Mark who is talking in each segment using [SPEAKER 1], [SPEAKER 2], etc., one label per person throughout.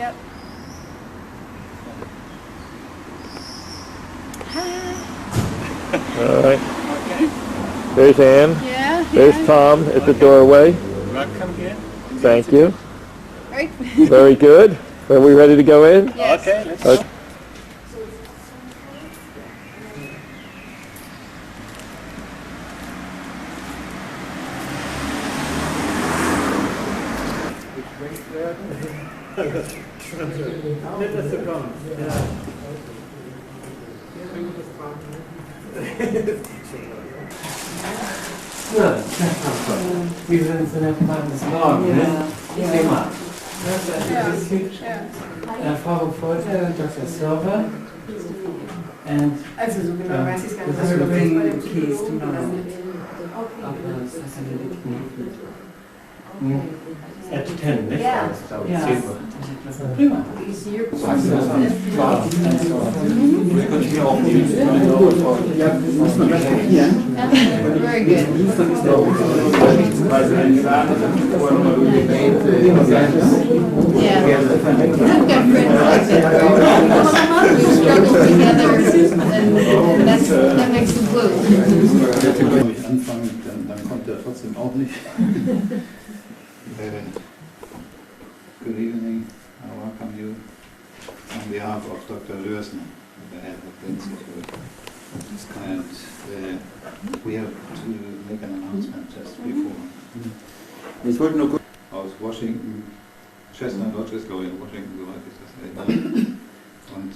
[SPEAKER 1] Yep.
[SPEAKER 2] All right. There's Ann.
[SPEAKER 1] Yeah.
[SPEAKER 2] There's Tom at the doorway.
[SPEAKER 3] Welcome here.
[SPEAKER 2] Thank you.
[SPEAKER 1] Right.
[SPEAKER 2] Very good. Are we ready to go in?
[SPEAKER 1] Yes.
[SPEAKER 3] Okay, let's
[SPEAKER 2] Okay.
[SPEAKER 3] go.
[SPEAKER 4] Wir sind so nett des Morgen, ne? Prima. Frau Folter, Dr. Silver, and
[SPEAKER 5] Also so genau weiß ich es gar nicht, was
[SPEAKER 4] this
[SPEAKER 5] wir
[SPEAKER 4] will bring
[SPEAKER 5] bei dem
[SPEAKER 4] keys
[SPEAKER 5] Kilo
[SPEAKER 4] tomorrow.
[SPEAKER 3] At 10, nicht?
[SPEAKER 5] Ja.
[SPEAKER 3] So,
[SPEAKER 4] Ja.
[SPEAKER 3] 10 Uhr.
[SPEAKER 4] Prima.
[SPEAKER 5] Ist hier
[SPEAKER 3] Wir können hier auch
[SPEAKER 1] Very good. Yeah. We've got friends like that. We struggle together, and that makes the blue.
[SPEAKER 6] Wenn ich anfange, dann kommt er trotzdem auch nicht. Good evening, I welcome you on behalf of Dr. Lösner, the head of the institute. And we have to make an announcement just before.
[SPEAKER 7] Ich wollte nur kurz.
[SPEAKER 6] Aus Washington, Chestnut Lodge ist, glaube ich, in Washington, soweit ich das erinnere. Und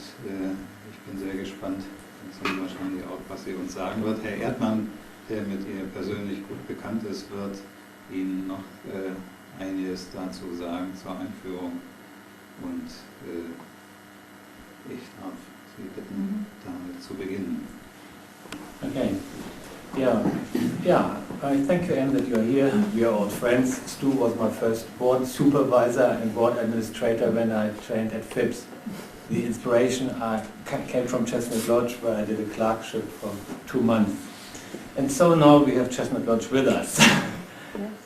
[SPEAKER 6] ich bin sehr gespannt, jetzt haben wir wahrscheinlich auch, was sie uns sagen wird. Herr Erdmann, der mit ihr persönlich gut bekannt ist, wird Ihnen noch einiges dazu sagen zur Einführung. Und ich darf Sie bitten, damit zu beginnen.
[SPEAKER 3] Okay. Yeah. I thank you, Anne, that you're here. We are old friends. Stu was my first board supervisor and board administrator when I trained at FIPS. The inspiration came from Chestnut Lodge, where I did a clerkship for 2 months. And so now we have Chestnut Lodge with us.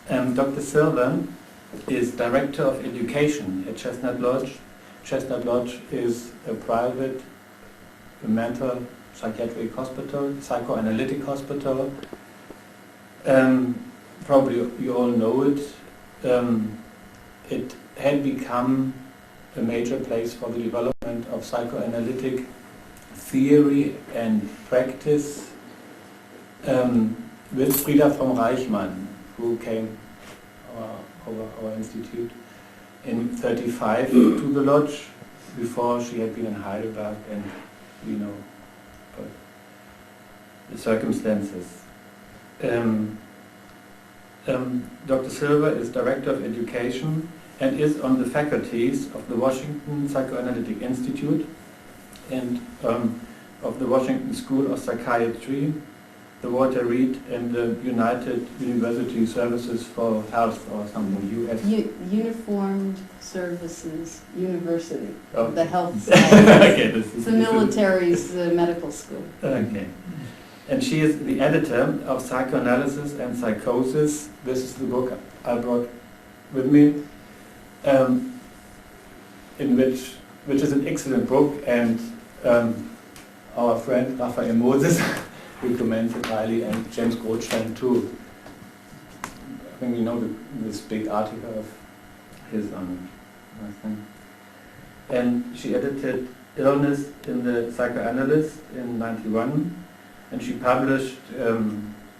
[SPEAKER 3] Dr. Silver is Director of Education at Chestnut Lodge. Chestnut Lodge is a private mental psychiatric hospital, psychoanalytic hospital. Probably you all know it. It had become a major place for the development of psychoanalytic theory and practice with Frieda von Reichmann, who came over our institute in 1935 to the lodge. Before she had been in Heidelberg, and we know the circumstances. Dr. Silver is Director of Education and is on the faculties of the Washington Psychoanalytic Institute and of the Washington School of Psychiatry, the Walter Reed and the United University Services for Health or something, US.
[SPEAKER 1] Uniformed Services University,
[SPEAKER 3] Oh.
[SPEAKER 1] the health side.
[SPEAKER 3] Okay, this is
[SPEAKER 1] It's the military's medical school.
[SPEAKER 3] Okay. And she is the editor of Psychoanalysis and Psychosis. This is the book I brought with me, in which is an excellent book, and our friend Raphael Moses recommends it highly, and James Goldstein too. I think you know this big article of his on it, I think. And she edited Illness in the Psychoanalyst in 1991. And she published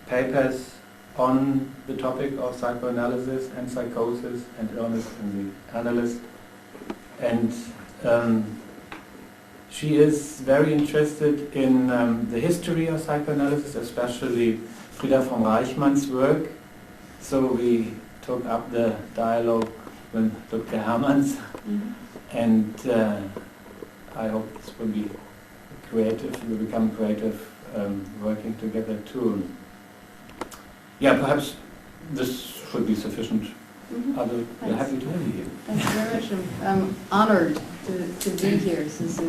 [SPEAKER 3] papers on the topic of psychoanalysis and psychosis and illness in the Analyst. And she is very interested in the history of psychoanalysis, especially Frieda von Reichmann's work. So we took up the dialogue with Dr. Hermanns, and I hope this will be creative, will become creative working together too. Yeah, perhaps this should be sufficient. We're happy to have you here.
[SPEAKER 1] Thank you very much. I'm honored to be here. This is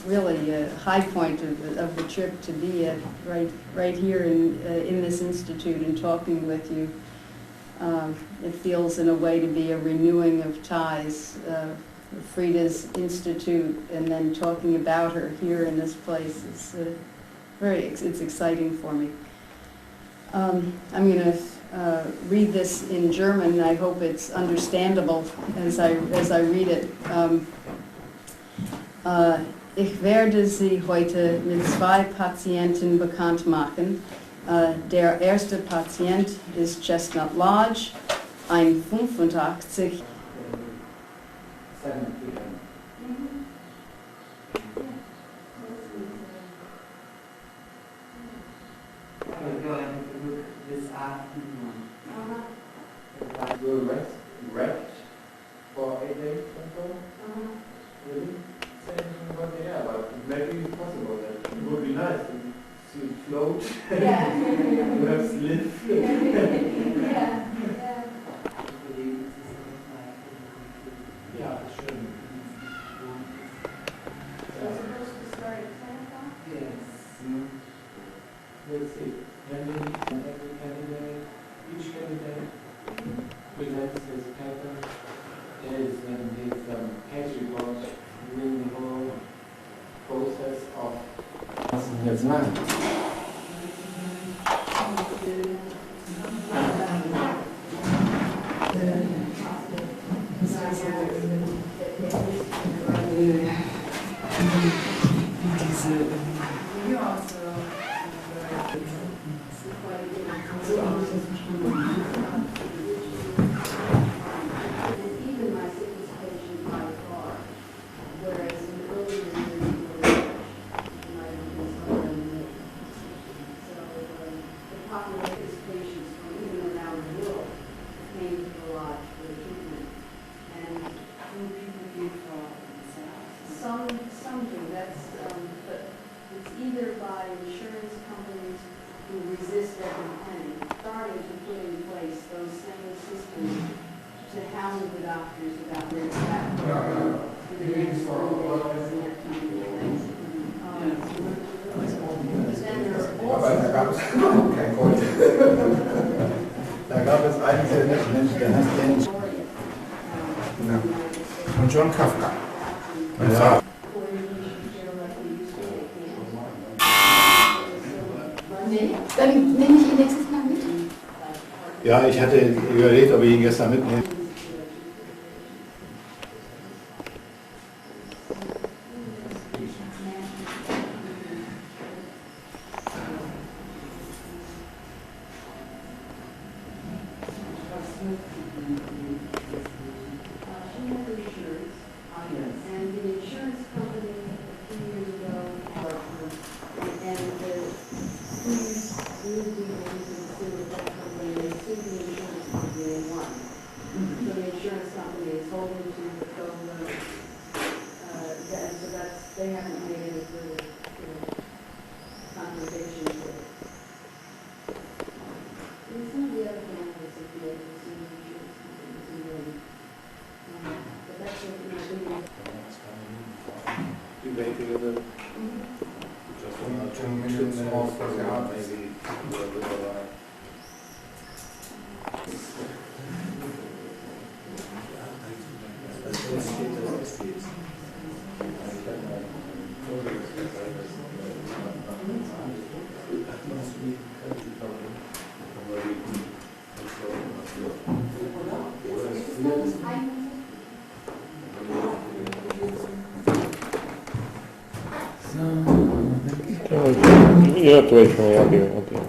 [SPEAKER 1] really a high point of the trip to be right here in this institute and talking with you. It feels in a way to be a renewing of ties. Frida's Institute and then talking about her here in this place is it's exciting for me. I'm going to read this in German. I hope it's understandable as I read it. Ich werde Sie heute mit zwei Patienten bekannt machen. Der erste Patient ist Chestnut Lodge, ein 85.
[SPEAKER 4] Wrecked for 8 days or so? Really? Say anything about the air, but maybe it's possible that it would be nice to see it float.
[SPEAKER 1] Yeah.
[SPEAKER 4] To have slip. Ja, schön. Yes. We'll see. Then we need every candidate, each candidate presents his paper. There is his case report during the whole process of. Was denn jetzt machen?
[SPEAKER 1] Some do, but it's either by insurance companies who resist every penny, starting to put in place those same systems to hound the doctors about their staff. But then there's
[SPEAKER 8] Aber da gab es kein Gold. Da gab es einen sehr netten Menschen, der heißt Dennis. Und John Kafka. Ja.
[SPEAKER 1] Dann nehme ich ihn nächstes Mal mit.
[SPEAKER 8] Ja, ich hatte überlegt, ob ich ihn gestern mitnehme.
[SPEAKER 1] They haven't made any further conversation with it. And some of the other families of the agency insurance companies but that's what we're doing.
[SPEAKER 6] You wait together. Just 1 or 2 minutes more for the art, maybe.
[SPEAKER 2] You don't have to wait for me, I'll be here.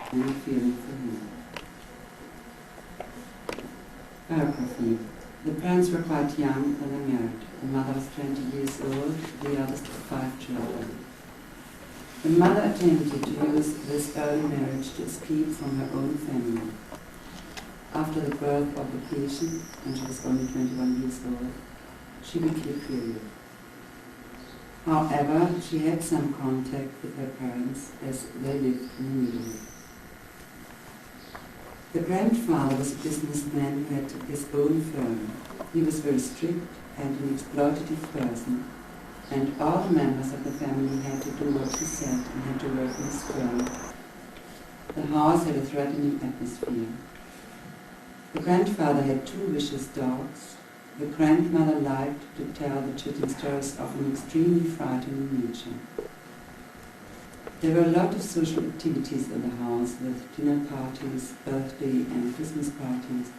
[SPEAKER 9] And feeling for him. Biography. The parents were quite young when they married. The mother was 20 years old, the eldest of 5 children. The mother attempted to use this early marriage to escape from her own family. After the birth of the patient, when she was only 21 years old, she became period. However, she had some contact with her parents as they lived in the neighborhood. The grandfather was a businessman who had his own firm. He was very strict and an exploitative person, and all the members of the family had to do what he said and had to work in his firm. The house had a threatening atmosphere. The grandfather had 2 vicious dogs. The grandmother liked to tell the children stories of an extremely frightening nature. There were a lot of social activities in the house, with dinner parties, birthday and Christmas parties,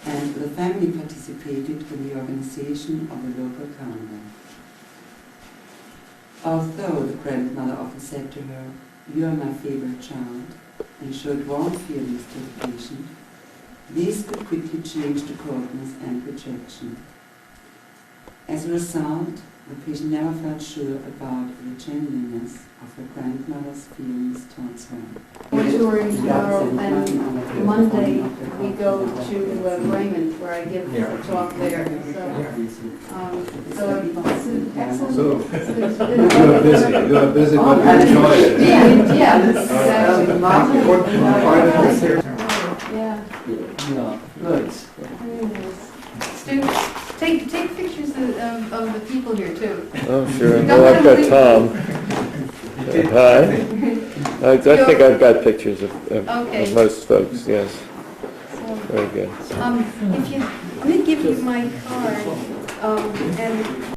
[SPEAKER 9] and the family participated in the organization of the local carnival. Although the grandmother often said to her, "You are my favorite child," and showed warm feelings to the patient, these could quickly change to coldness and rejection. As a result, the patient never felt sure about the genuineness of her grandmother's feelings towards her.
[SPEAKER 1] We're touring tomorrow, and Monday we go to Raymond, where I give a talk there. So it's an excellent.
[SPEAKER 6] So,
[SPEAKER 1] it's
[SPEAKER 6] you are busy, but enjoy it.
[SPEAKER 1] Yeah.
[SPEAKER 3] Yeah, good.
[SPEAKER 1] Students, take pictures of the people here too.
[SPEAKER 2] Oh, sure. Well, I've got Tom. Hi. I think I've got pictures of most folks, yes.
[SPEAKER 1] So,
[SPEAKER 2] Very good.
[SPEAKER 1] if you, let me give you my card, and